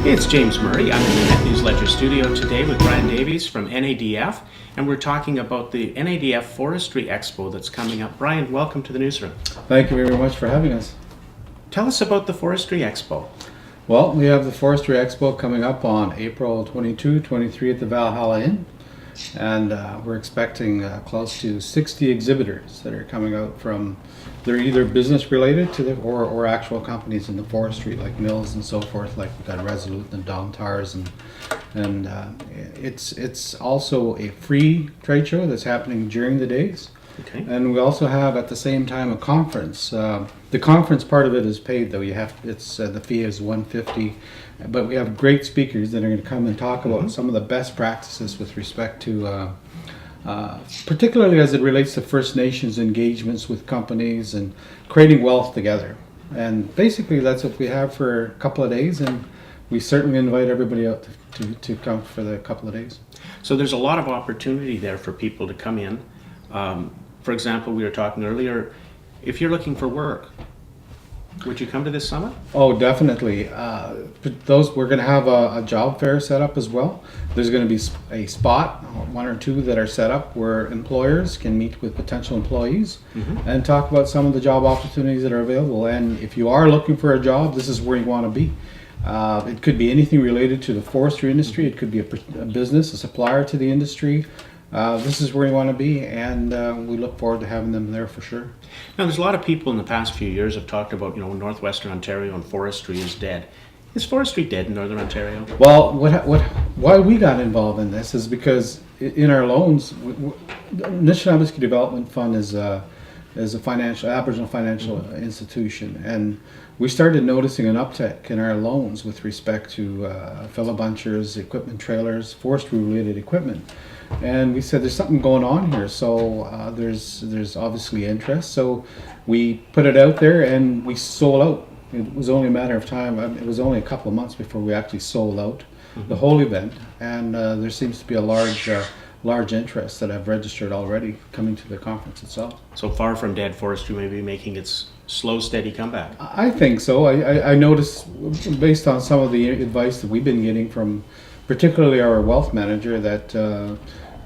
It's James Murray. I'm in the Net News Ledger studio today with Brian Davies from NADF, and we're talking about the NADF Forestry Expo that's coming up. Brian, welcome to the newsroom. Thank you very much for having us. Tell us about the Forestry Expo. Well, we have the Forestry Expo coming up on April 22, 23 at the Valhalla Inn, and we're expecting close to 60 exhibitors that are coming out from, they're either business related to the, or actual companies in the forestry like mills and so forth, like we've got Resolute and Domtars, and it's also a free trade show that's happening during the days. Okay. And we also have at the same time a conference. The conference part of it is paid though. The fee is $150, but we have great speakers that are going to come and talk about some of the best practices with respect to, particularly as it relates to First Nations engagements with companies and creating wealth together. And basically that's what we have for a couple of days, and we certainly invite everybody out to come for the couple of days. So there's a lot of opportunity there for people to come in. For example, we were talking earlier, if you're looking for work, would you come to this summit? Oh, definitely. We're going to have a job fair set up as well. There's going to be a spot, one or two that are set up where employers can meet with potential employees and talk about some of the job opportunities that are available. And if you are looking for a job, this is where you want to be. It could be anything related to the forestry industry. It could be a business, a supplier to the industry. This is where you want to be, and we look forward to having them there for sure. Now, there's a lot of people in the past few years have talked about, Northwestern Ontario and forestry is dead. Is forestry dead in Northern Ontario? Well, why we got involved in this is because in our loans, Nishnawbe Development Fund is a Aboriginal financial institution, and we started noticing an uptick in our loans with respect to fellow bunchers, equipment trailers, forestry-related equipment. And we said there's something going on here, so there's obviously interest. So we put it out there and we sold out. It was only a matter of time. It was only a couple of months before we actually sold out the whole event. And there seems to be a large interest that have registered already coming to the conference itself. So far from dead, forestry may be making its slow, steady comeback. I think so. I noticed, based on some of the advice that we've been getting from particularly our wealth manager, that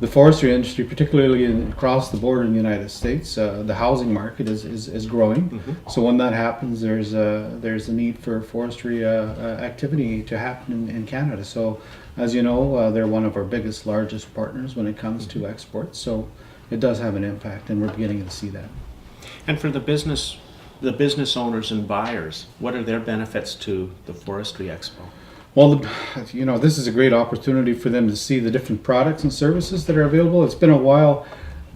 the forestry industry, particularly across the border in the United States, the housing market is growing. So when that happens, there's a need for forestry activity to happen in Canada. So as you know, they're one of our largest partners when it comes to exports. So it does have an impact, and we're beginning to see that. And for the business owners and buyers, what are their benefits to the Forestry Expo? Well, this is a great opportunity for them to see the different products and services that are available. It's been a while.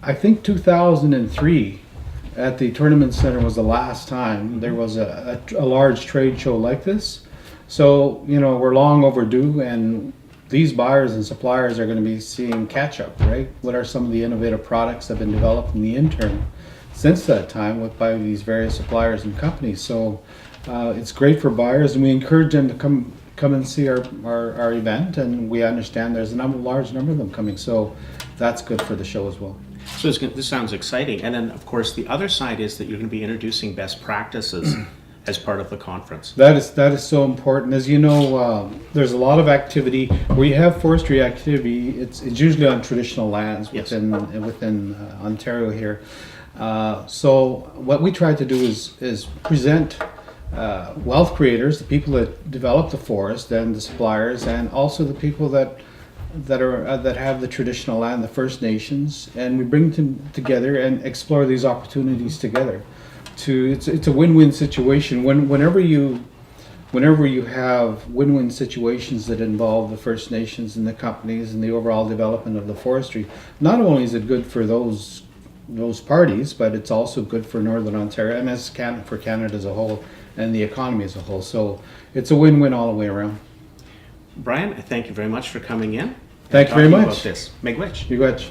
I think 2003 at the Tournament Center was the last time there was a large trade show like this. So, we're long overdue, and these buyers and suppliers are going to be seeing catch up, right? What are some of the innovative products that have been developed in the interim since that time by these various suppliers and companies? So it's great for buyers, and we encourage them to come and see our event, and we understand there's a large number of them coming, so that's good for the show as well. So this sounds exciting. And then, of course, the other side is that you're going to be introducing best practices as part of the conference. That is so important. As you know, there's a lot of activity. We have forestry activity. It's usually on traditional lands within Ontario here. So what we try to do is present wealth creators, the people that develop the forest, and the suppliers, and also the people that have the traditional land, the First Nations, and we bring them together and explore these opportunities together. It's a win-win situation. Whenever you have win-win situations that involve the First Nations and the companies and the overall development of the forestry, not only is it good for those parties, but it's also good for Northern Ontario and for Canada as a whole, and the economy as a whole. So it's a win-win all the way around. Brian, thank you very much for coming in. Thank you very much. About this. Miigwech. Miigwech.